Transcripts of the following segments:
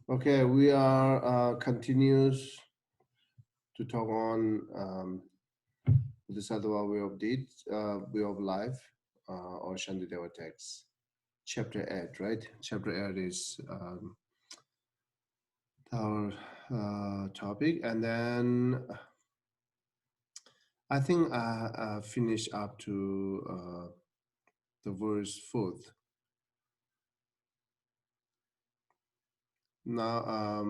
Okay, we are continues to talk on Bodhisattva way of deed, way of life, or Shantideva text. Chapter 8, right? Chapter 8 is our topic, and then I think I finished up to the verse 4th. Now,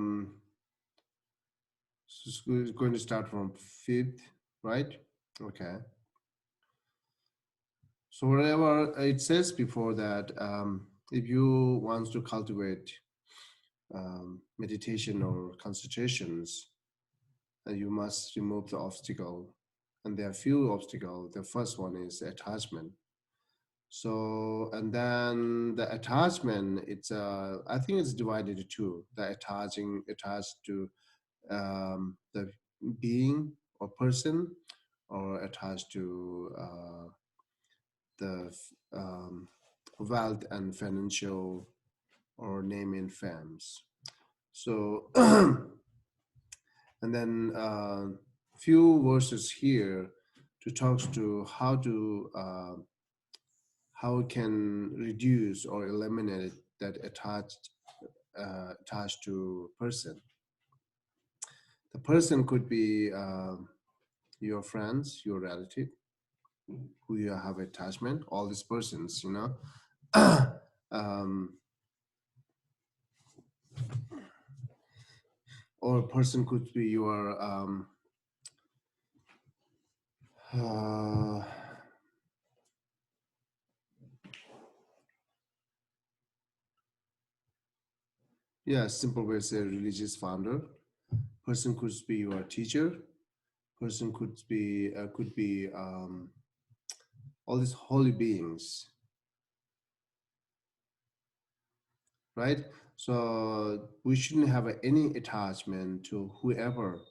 it's going to start from 5th, right? Okay. So whatever it says before that, if you want to cultivate meditation or concentrations, you must remove the obstacle. And there are few obstacles. The first one is attachment. So, and then the attachment, it's I think it's divided into two. The attached to the being or person, or attached to the wealth and financial or name and fames. So, and then few verses here to talk to how we can reduce or eliminate that attached to person. The person could be your friends, your relative, who you have attachment. All these persons, you know. Or a person could be your yeah, simple way to say religious founder. Person could be your teacher. Person could be all these holy beings, right? So we shouldn't have any attachment to whoever,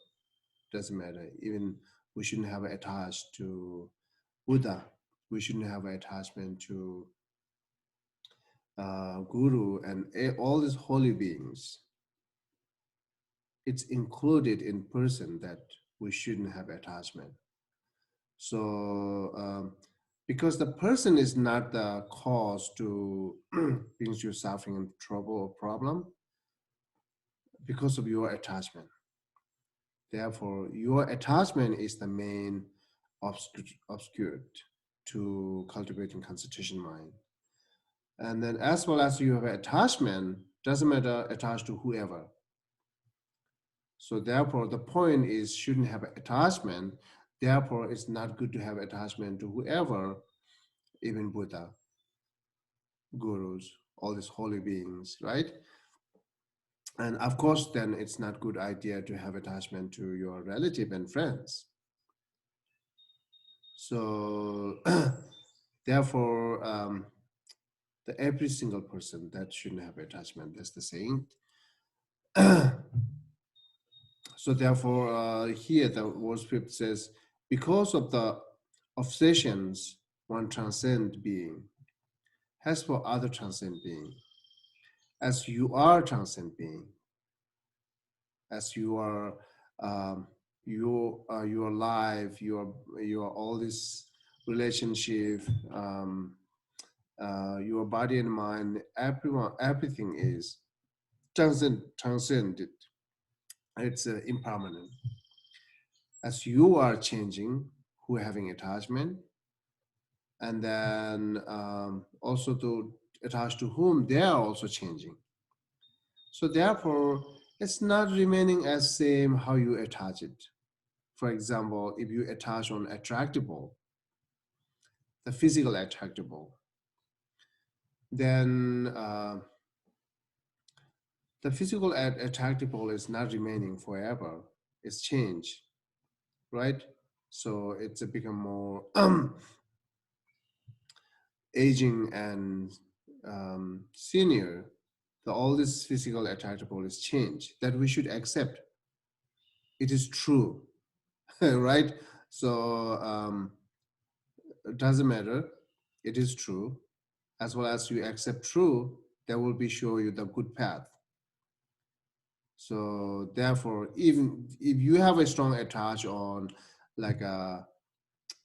doesn't matter. Even we shouldn't have attached to Buddha. We shouldn't have attachment to Guru and all these holy beings. It's included in person that we shouldn't have attachment. So because the person is not the cause to brings you suffering and trouble or problem because of your attachment. Therefore, your attachment is the main obscured to cultivating concentration mind. And then as well as you have attachment, doesn't matter attached to whoever. So therefore, the point is shouldn't have attachment. Therefore, it's not good to have attachment to whoever, even Buddha, gurus, all these holy beings, right? And of course, then it's not good idea to have attachment to your relative and friends. So therefore, the every single person that shouldn't have attachment, that's the saying. So therefore, here the verse 5 says, because of the obsessions, one transcend being. As for other transcend being, as you are transcend being, as you are your life, your all this relationship, your body and mind, everything is transcended. It's impermanent. As you are changing, who are having attachment, and then also to attach to whom they are also changing. So therefore, it's not remaining as same how you attach it. For example, if you attach on attractable, the physical attractable, then the physical attractable is not remaining forever. It's changed, right? So it's a become more aging and senior. All this physical attractable is changed that we should accept. It is true, right? So it doesn't matter. It is true. as well as you accept true, that will be show you the good path. So therefore, even if you have a strong attach on like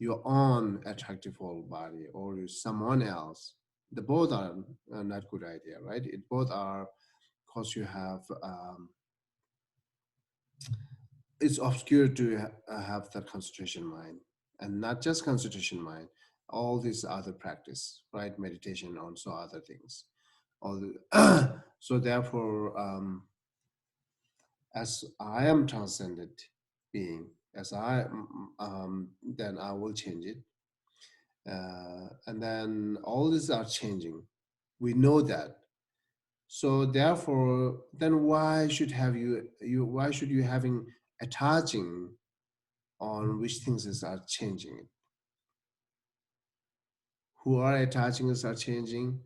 your own attractive whole body or someone else, the both are not good idea, right? It both are because you have it's obscure to have that concentration mind, and not just concentration mind, all these other practice, right? Meditation, and also other things. All the, so therefore, as I am transcendent being, as then I will change it, and then all these are changing. We know that. So therefore, then why should have why should you having attaching on which things are changing? Who are attaching us are changing,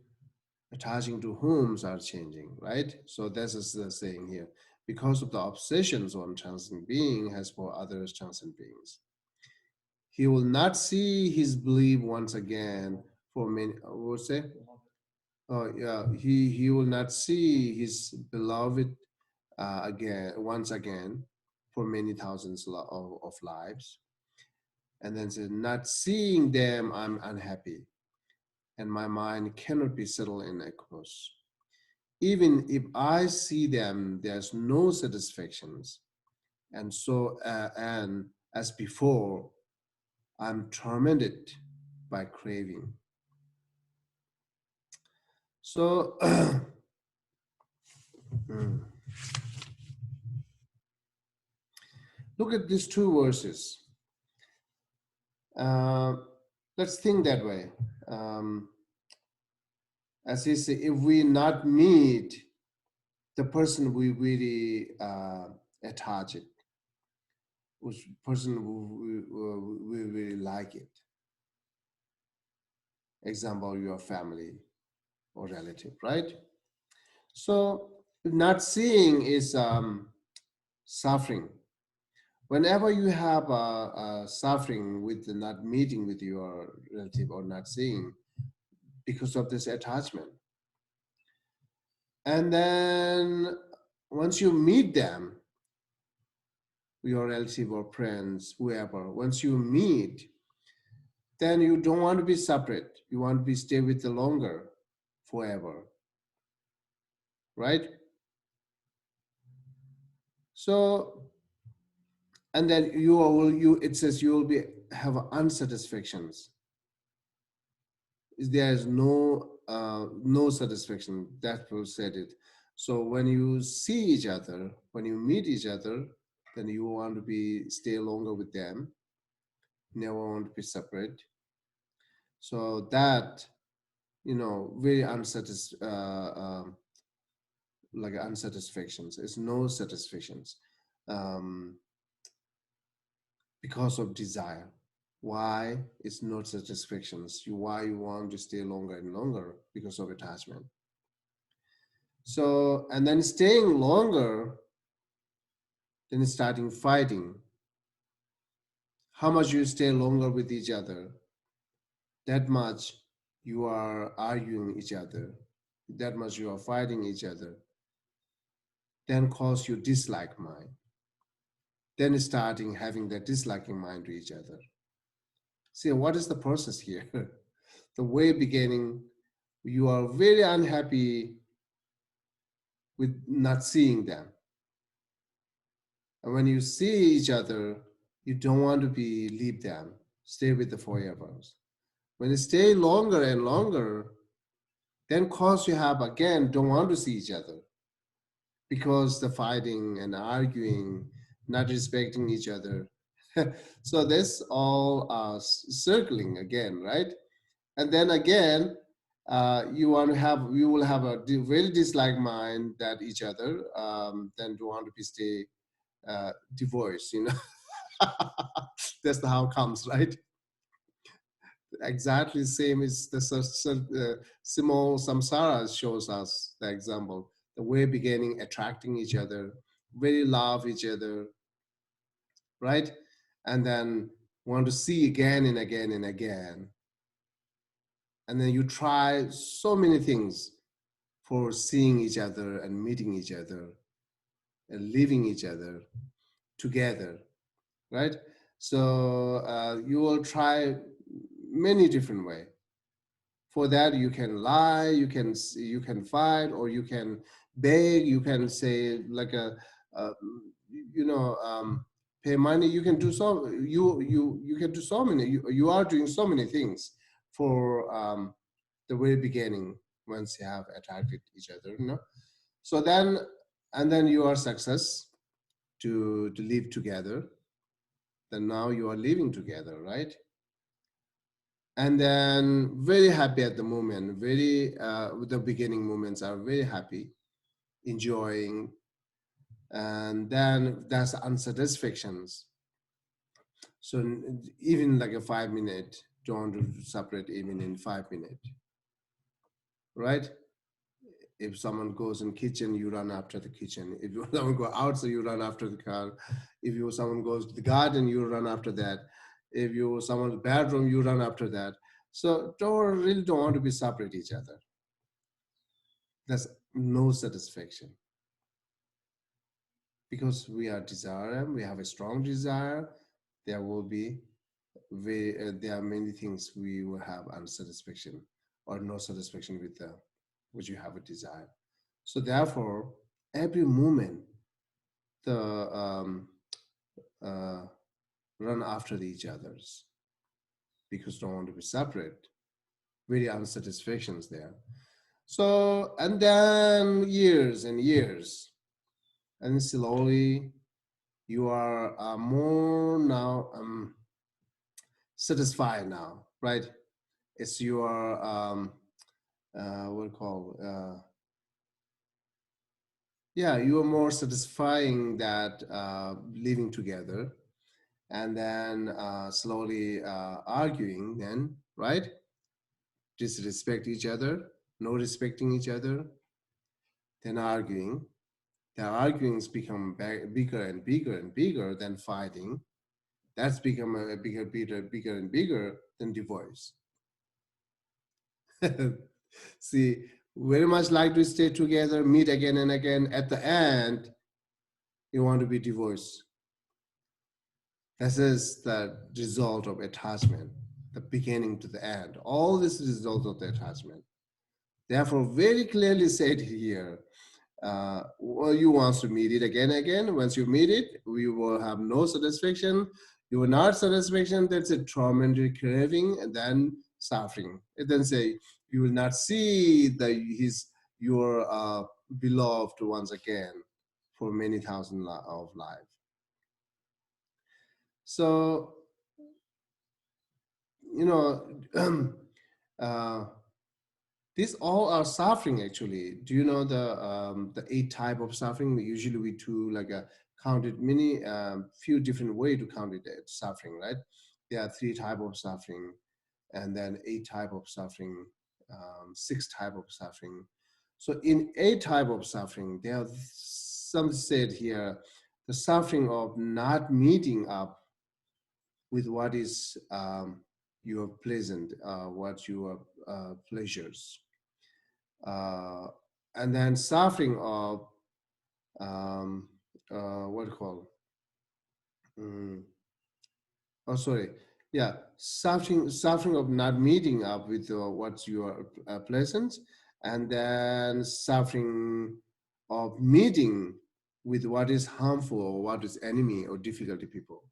attaching to whom are changing, right? So this is the saying here. Because of the obsessions one transcendent being has for others transcendent beings, he will not see his belief once again for many. What would say? Oh yeah, he will not see his beloved again once again for many thousands of lives, and then says, not seeing them, I'm unhappy, and my mind cannot be settled in equipoise. Even if I see them, there's no satisfactions, and so and as before, I'm tormented by craving. So look at these two verses. Uh, let's think that way. Um, as he say, if we not meet the person we really attach it, which person we really like it. Example, your family or relative, right? So not seeing is suffering. Whenever you have suffering with the not meeting with your relative or not seeing because of this attachment, and then once you meet them, your relative or friends, whoever, once you meet, then you don't want to be separate. You want to be stay with the longer, forever, right? So, and then it says you will be have unsatisfactions. There is no satisfaction. That will said it. So when you see each other, when you meet each other, then you want to be stay longer with them. Never want to be separate. So that very like unsatisfactions. It's no satisfactions um, because of desire. Why it's not satisfactions? Why you want to stay longer and longer because of attachment. So and then staying longer, then starting fighting. How much you stay longer with each other, that much you are arguing each other. That much you are fighting each other. Then cause you dislike mind. Then starting having that disliking mind to each other. See, what is the process here? The way beginning, you are very unhappy with not seeing them. And when you see each other, you don't want to be leave them, stay with the forever. When you stay longer and longer, then cause you have again don't want to see each other because the fighting and arguing, not respecting each other. So this all circling again, right? And then again, you will have a very dislike mind that each other, then you want to be stay divorced, That's how it comes, right? Exactly the same as the Simul Samsara shows us the example. The way beginning attracting each other, really love each other, right? And then want to see again and again and again. and then you try so many things for seeing each other and meeting each other and living each other together, right? So you will try many different ways. For that, you can lie, you can fight, or you can beg. You can say like a you know pay money. You can do so. You can do so many. You are doing so many things for the very beginning once you have attacked each other. So then and then you are success to live together. Then now you are living together, right? And then very happy at the moment, very the beginning moments are very happy, enjoying, and then that's unsatisfactions. So even like a 5 minute, don't separate even in 5 minutes, right? If someone goes in kitchen, you run after the kitchen. If you someone go outside, you run after the car. If you someone goes to the garden, you run after that. If you someone's bedroom, you run after that. So don't want to be separate each other. There's no satisfaction because we are desire. We have a strong desire. There will be there are many things we will have unsatisfaction or no satisfaction with the which you have a desire. So therefore, every moment the uh, run after each others because don't want to be separate. Very unsatisfactions there. So and then years and years, and slowly you are more now satisfied now, right? It's your what do you call yeah, you are more satisfying that living together, and then slowly arguing then, right? Disrespect each other, no respecting each other, then arguing. The arguings become bigger and bigger and bigger than fighting. That's become a bigger and bigger than divorce. See, very much like to stay together, meet again and again. At the end, you want to be divorced. This is the result of attachment, the beginning to the end. All this is the result of the attachment. Therefore, very clearly said here, well, you want to meet it again and again. Once you meet it, we will have no satisfaction. You will not satisfaction, that's a tormented craving, and then suffering. It then say, you will not see your beloved once again for many thousand of life. So, you know, uh, these all are suffering actually. Do you know the 8 type of suffering? Usually we do like a counted many few different way to count it as suffering, right? There are 3 type of suffering, and then 8 type of suffering, 6 type of suffering. So in 8 type of suffering, there are some said here, the suffering of not meeting up with what is your pleasant, what your pleasures, uh, and then suffering of what do you call? Mm, oh, sorry. Yeah, suffering of not meeting up with what you are pleasant, and then suffering of meeting with what is harmful or what is enemy or difficulty people.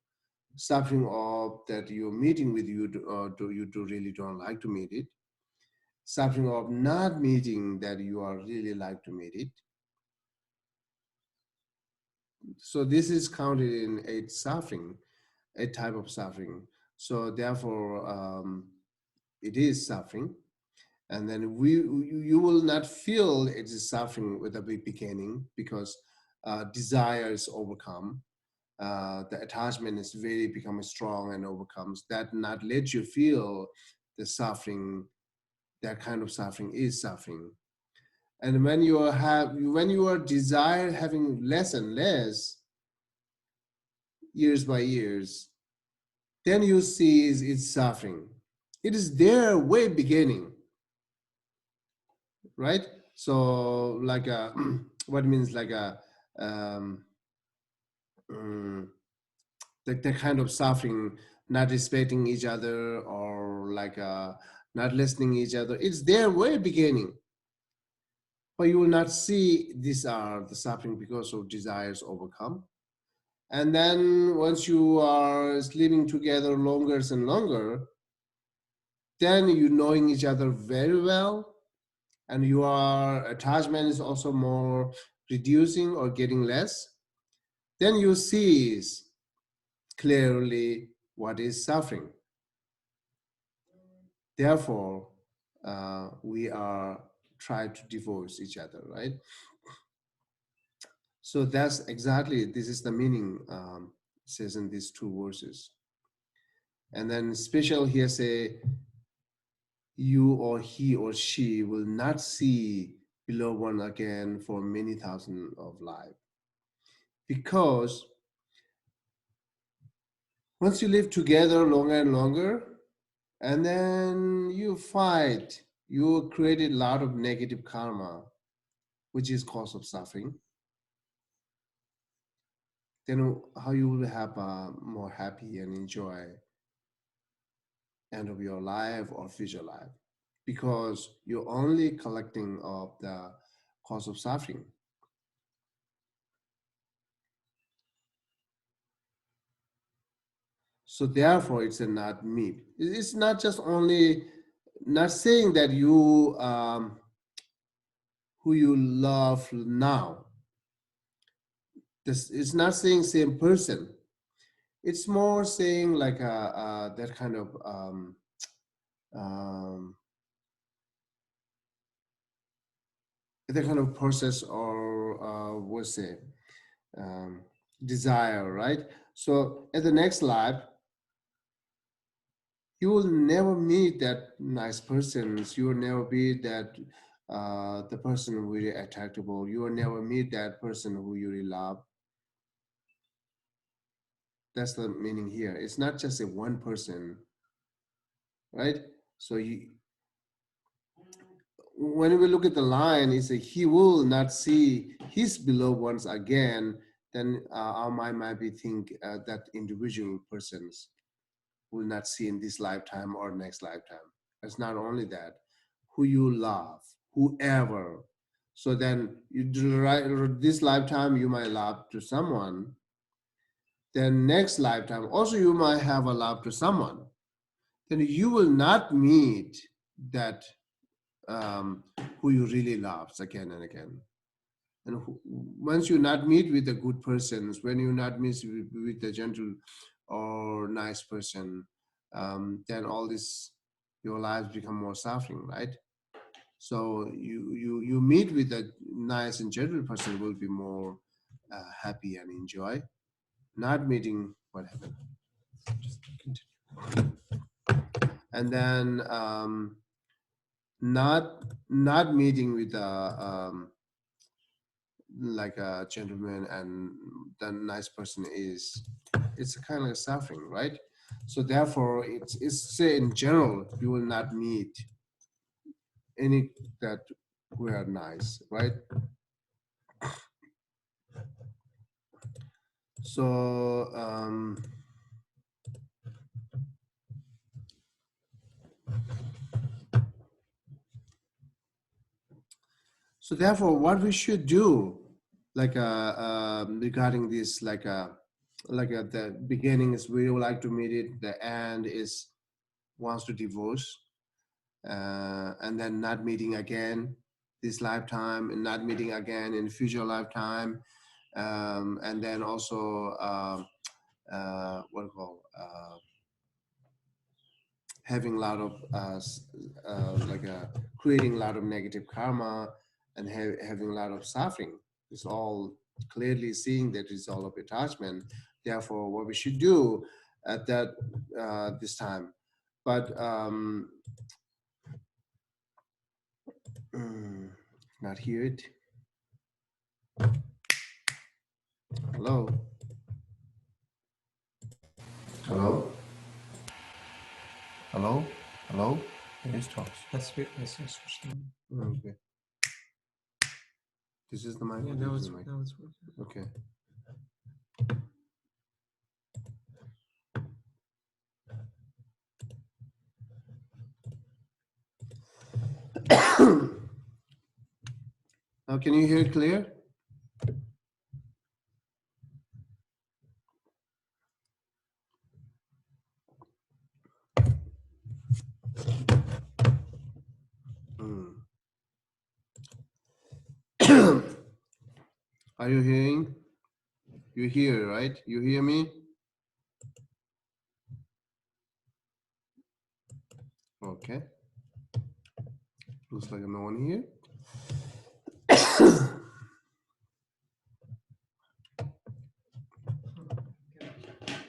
Suffering of that you're meeting with you you do really don't like to meet it. Suffering of not meeting that you are really like to meet it. So this is counted in 8 suffering, 8 type of suffering. So therefore, it is suffering, and then you will not feel it is suffering with the beginning because desire is overcome. The attachment is very become strong and overcomes that, not let you feel the suffering. That kind of suffering is suffering. And when you are desire having less and less years by years, then you see it's suffering. It is there way beginning. right? So like a what means like a um, mm, the kind of suffering, not respecting each other, or like not listening each other. It's their way beginning, but you will not see these are the suffering because of desires overcome. And then once you are living together longer and longer, then you knowing each other very well, and your attachment is also more reducing or getting less. Then you see clearly what is suffering. Therefore, we are trying to divorce each other, right? So that's exactly, this is the meaning, says in these two verses. And then special here say, you or he or she will not see below one again for many thousand of life. Because once you live together longer and longer, and then you fight, you created a lot of negative karma, which is cause of suffering. Then how you will have a more happy and enjoy end of your life or future life, because you're only collecting of the cause of suffering. So therefore it's a not me. It's not just only, not saying that you who you love now, this it's not saying same person. It's more saying like that kind of um, that kind of process, or what's it, um, desire, right? So at the next life, you will never meet that nice person. You will never be that the person who really attractable. You will never meet that person who you really love. That's the meaning here. It's not just a one person, right? So you, when we look at the line, it's a, he will not see his beloved ones again. Then our mind might be think that individual persons will not see in this lifetime or next lifetime. It's not only that, who you love, whoever. So then you do right, this lifetime you might love to someone, then next lifetime also you might have a love to someone. Then you will not meet that um, who you really loves again and again. And once you not meet with the good persons, when you not meet with the gentle or nice person, then all this, your lives become more suffering, right? So you meet with a nice and gentle person will be more happy and enjoy. Not meeting, what happened? Just continue. And then not meeting with like a gentleman and the nice person is, it's a kind of suffering, right? So therefore it's say in general you will not meet any that who are nice, right? So so therefore what we should do, like regarding this, like the beginning is we would like to meet it, the end is wants to divorce, and then not meeting again this lifetime, and not meeting again in future lifetime, and then also what do you call, having a lot of creating a lot of negative karma, and having a lot of suffering. It's all clearly seeing that it's all of attachment. Therefore, what we should do at that this time, but not hear it. Hello. Hello. Hello. Hello. Can you talk? Let's switch. Okay. This is the mic. Yeah, or now this it's, is the mic? now it's working. Okay. Now, can you hear it clear? Are you hearing? You hear, right? You hear me? Okay. Looks like no one here.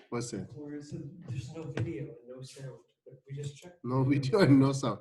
What's that? Or is it, there's no video and no sound, but we just checked. No video and no sound.